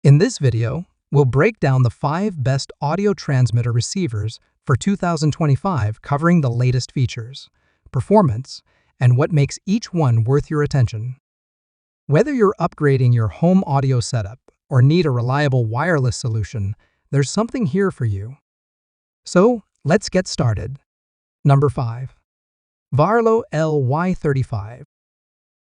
In this video, we'll break down the 5 best audio transmitter receivers for 2025, covering the latest features, performance, and what makes each one worth your attention. Whether you're upgrading your home audio setup or need a reliable wireless solution, there's something here for you. So, let's get started. Number 5. Vaorlo LY35.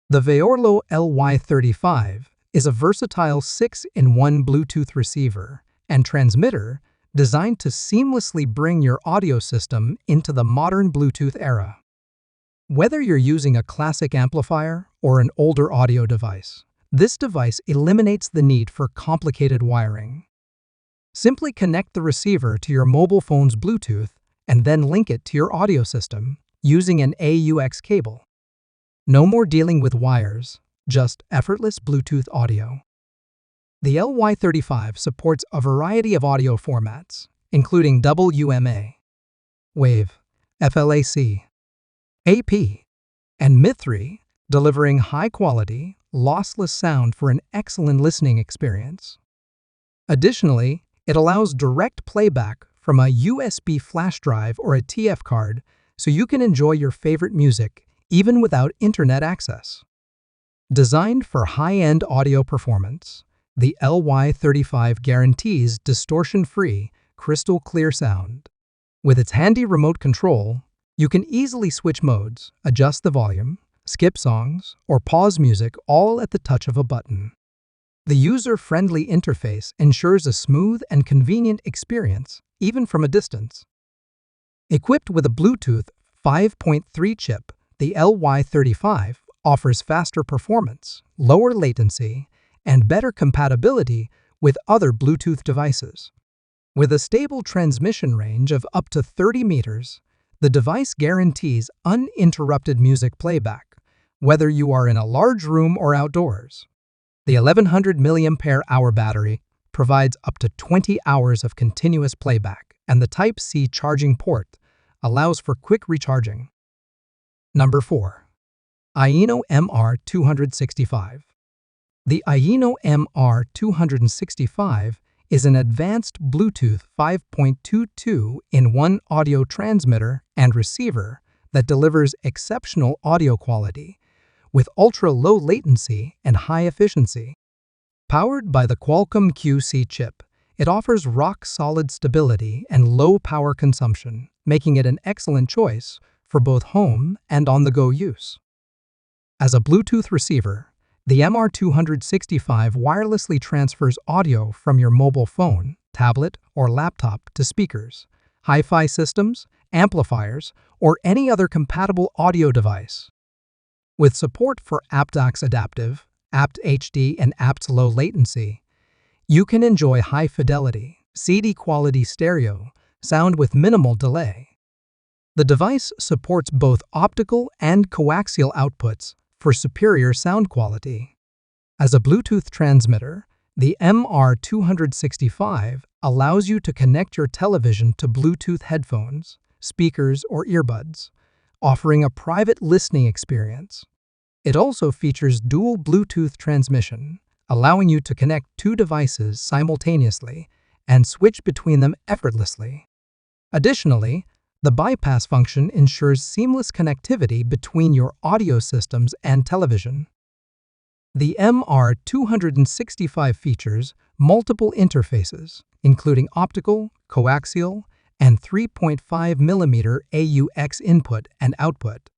The Vaorlo LY35 is a versatile 6-in-1 Bluetooth receiver and transmitter designed to seamlessly bring your audio system into the modern Bluetooth era. Whether you're using a classic amplifier or an older audio device, this device eliminates the need for complicated wiring. Simply connect the receiver to your mobile phone's Bluetooth and then link it to your audio system using an AUX cable. No more dealing with wires, just effortless Bluetooth audio. The LY35 supports a variety of audio formats, including WMA, WAVE, FLAC, AP, and MID3, delivering high-quality, lossless sound for an excellent listening experience. Additionally, it allows direct playback from a USB flash drive or a TF card, so you can enjoy your favorite music even without internet access. Designed for high-end audio performance, the LY35 guarantees distortion-free, crystal-clear sound. With its handy remote control, you can easily switch modes, adjust the volume, skip songs, or pause music all at the touch of a button. The user-friendly interface ensures a smooth and convenient experience, even from a distance. Equipped with a Bluetooth 5.3 chip, the LY35 offers faster performance, lower latency, and better compatibility with other Bluetooth devices. With a stable transmission range of up to 30 meters, the device guarantees uninterrupted music playback, whether you are in a large room or outdoors. The 1100 mAh battery provides up to 20 hours of continuous playback, and the Type-C charging port allows for quick recharging. Number 4. Ayino MR265. The Ayino MR265 is an advanced Bluetooth 5.22-in-1 audio transmitter and receiver that delivers exceptional audio quality with ultra-low latency and high efficiency. Powered by the Qualcomm QC chip, it offers rock-solid stability and low power consumption, making it an excellent choice for both home and on-the-go use. As a Bluetooth receiver, the MR265 wirelessly transfers audio from your mobile phone, tablet, or laptop to speakers, hi-fi systems, amplifiers, or any other compatible audio device. With support for aptX Adaptive, apt HD, and apt Low Latency, you can enjoy high-fidelity, CD-quality stereo sound with minimal delay. The device supports both optical and coaxial outputs for superior sound quality. As a Bluetooth transmitter, the MR265 allows you to connect your television to Bluetooth headphones, speakers, or earbuds, offering a private listening experience. It also features dual Bluetooth transmission, allowing you to connect 2 devices simultaneously and switch between them effortlessly. Additionally, the bypass function ensures seamless connectivity between your audio systems and television. The MR265 features multiple interfaces, including optical, coaxial, and 3.5mm AUX input and output,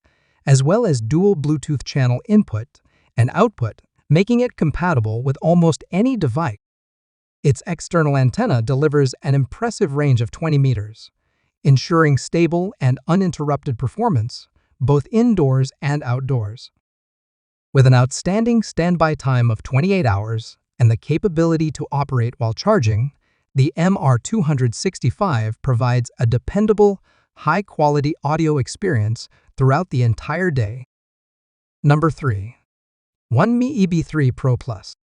as well as dual Bluetooth channel input and output, making it compatible with almost any device. Its external antenna delivers an impressive range of 20 meters, ensuring stable and uninterrupted performance, both indoors and outdoors. With an outstanding standby time of 28 hours and the capability to operate while charging, the MR265 provides a dependable, high-quality audio experience throughout the entire day. Number 3. Untitled B3 Pro Plus.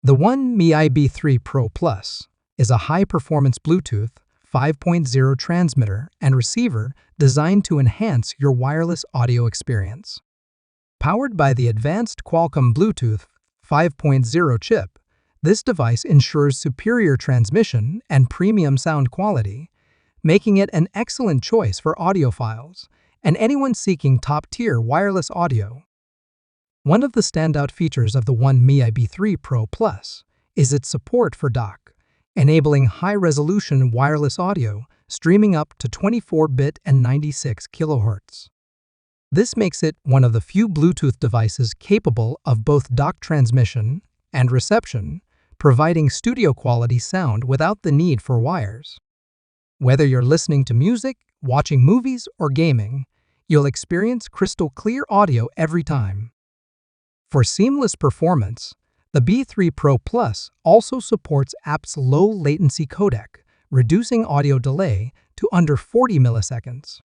The Untitled B3 Pro Plus is a high-performance Bluetooth 5.0 transmitter and receiver designed to enhance your wireless audio experience. Powered by the advanced Qualcomm Bluetooth 5.0 chip, This device ensures superior transmission and premium sound quality, making it an excellent choice for audiophiles and anyone seeking top-tier wireless audio. One of the standout features of the One Mi B3 Pro Plus is its support for DAC, enabling high-resolution wireless audio streaming up to 24-bit and 96 kHz. This makes it one of the few Bluetooth devices capable of both DAC transmission and reception, providing studio-quality sound without the need for wires. Whether you're listening to music, watching movies, or gaming, you'll experience crystal-clear audio every time. For seamless performance, the B3 Pro Plus also supports apt's low-latency codec, reducing audio delay to under 40 milliseconds.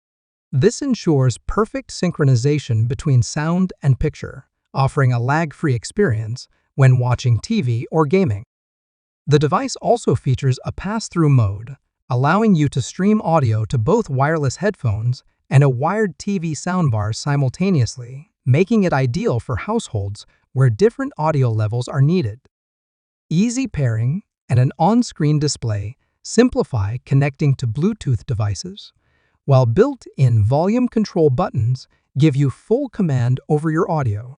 This ensures perfect synchronization between sound and picture, offering a lag-free experience when watching TV or gaming. The device also features a pass-through mode, allowing you to stream audio to both wireless headphones and a wired TV soundbar simultaneously, making it ideal for households where different audio levels are needed. Easy pairing and an on-screen display simplify connecting to Bluetooth devices, while built-in volume control buttons give you full command over your audio.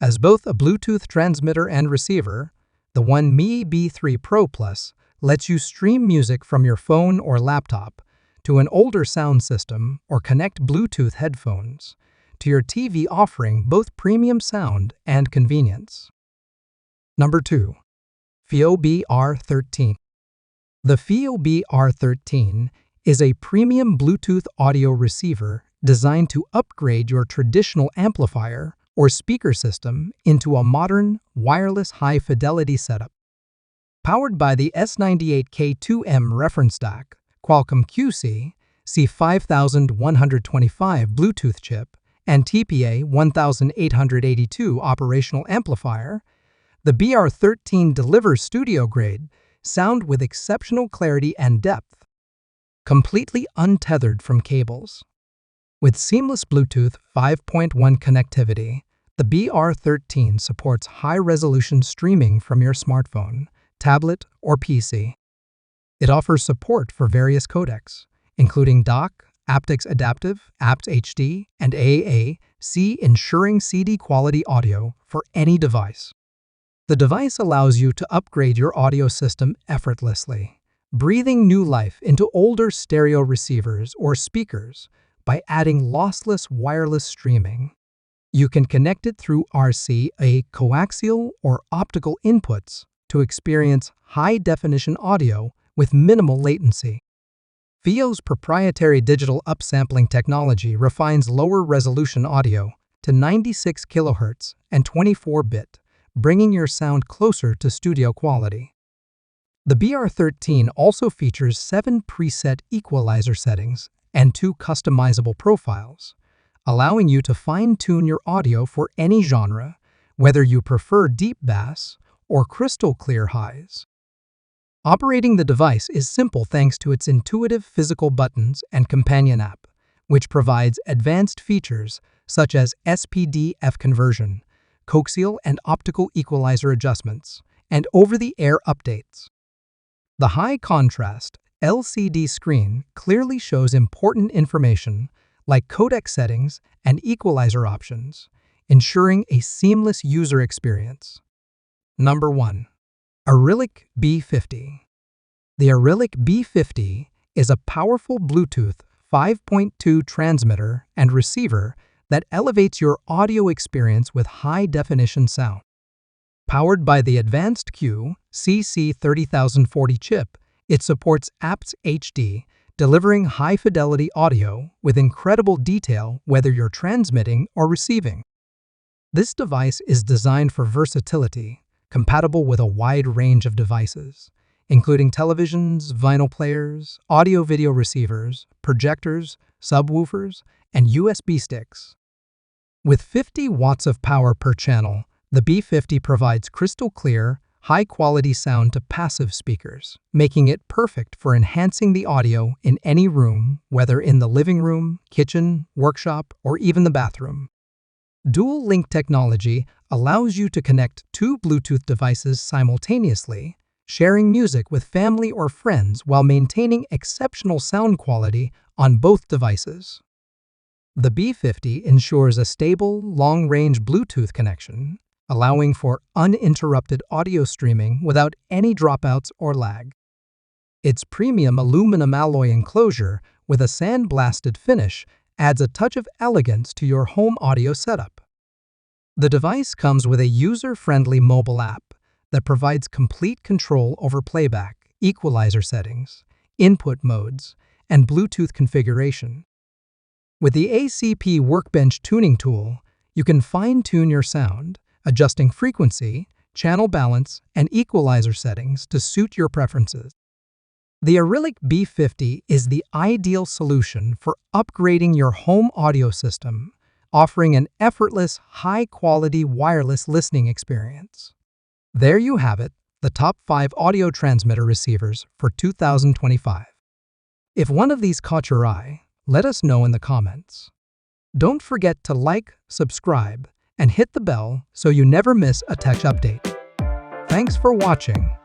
As both a Bluetooth transmitter and receiver, the One Mi B3 Pro Plus lets you stream music from your phone or laptop to an older sound system or connect Bluetooth headphones to your TV, offering both premium sound and convenience. Number 2. Fiio BR13. The Fiio BR13 is a premium Bluetooth audio receiver designed to upgrade your traditional amplifier or speaker system into a modern, wireless high-fidelity setup. Powered by the S98K2M reference DAC, Qualcomm QC C5125 Bluetooth chip, and TPA 1882 operational amplifier, the BR13 delivers studio-grade sound with exceptional clarity and depth, completely untethered from cables. With seamless Bluetooth 5.1 connectivity, the BR13 supports high-resolution streaming from your smartphone, tablet, or PC. It offers support for various codecs, including DAC, aptX Adaptive, aptX HD, and AAC, ensuring CD-quality audio for any device. The device allows you to upgrade your audio system effortlessly, breathing new life into older stereo receivers or speakers by adding lossless wireless streaming. You can connect it through RCA coaxial or optical inputs to experience high-definition audio with minimal latency, Fiio's proprietary digital upsampling technology refines lower-resolution audio to 96 kHz and 24-bit, bringing your sound closer to studio quality. The BR13 also features 7 preset equalizer settings and 2 customizable profiles, allowing you to fine-tune your audio for any genre, whether you prefer deep bass or crystal-clear highs. Operating the device is simple thanks to its intuitive physical buttons and companion app, which provides advanced features such as SPDF conversion, coaxial and optical equalizer adjustments, and over-the-air updates. The high-contrast LCD screen clearly shows important information like codec settings and equalizer options, ensuring a seamless user experience. Number 1. Arylic B50. The Arylic B50 is a powerful Bluetooth 5.2 transmitter and receiver that elevates your audio experience with high-definition sound. Powered by the advanced Q CC30040 chip, it supports aptX HD, delivering high-fidelity audio with incredible detail whether you're transmitting or receiving. This device is designed for versatility, compatible with a wide range of devices, including televisions, vinyl players, audio-video receivers, projectors, subwoofers, and USB sticks. With 50 watts of power per channel, the B50 provides crystal-clear, high-quality sound to passive speakers, making it perfect for enhancing the audio in any room, whether in the living room, kitchen, workshop, or even the bathroom. Dual link technology allows you to connect two Bluetooth devices simultaneously, sharing music with family or friends while maintaining exceptional sound quality on both devices. The B50 ensures a stable, long-range Bluetooth connection, allowing for uninterrupted audio streaming without any dropouts or lag. Its premium aluminum alloy enclosure with a sandblasted finish adds a touch of elegance to your home audio setup. The device comes with a user-friendly mobile app that provides complete control over playback, equalizer settings, input modes, and Bluetooth configuration. With the ACP Workbench tuning tool, you can fine-tune your sound, adjusting frequency, channel balance, and equalizer settings to suit your preferences. The Arylic B50 is the ideal solution for upgrading your home audio system, offering an effortless, high-quality wireless listening experience. There you have it, the top 5 audio transmitter receivers for 2025. If one of these caught your eye, let us know in the comments. Don't forget to like, subscribe, and hit the bell so you never miss a tech update. Thanks for watching.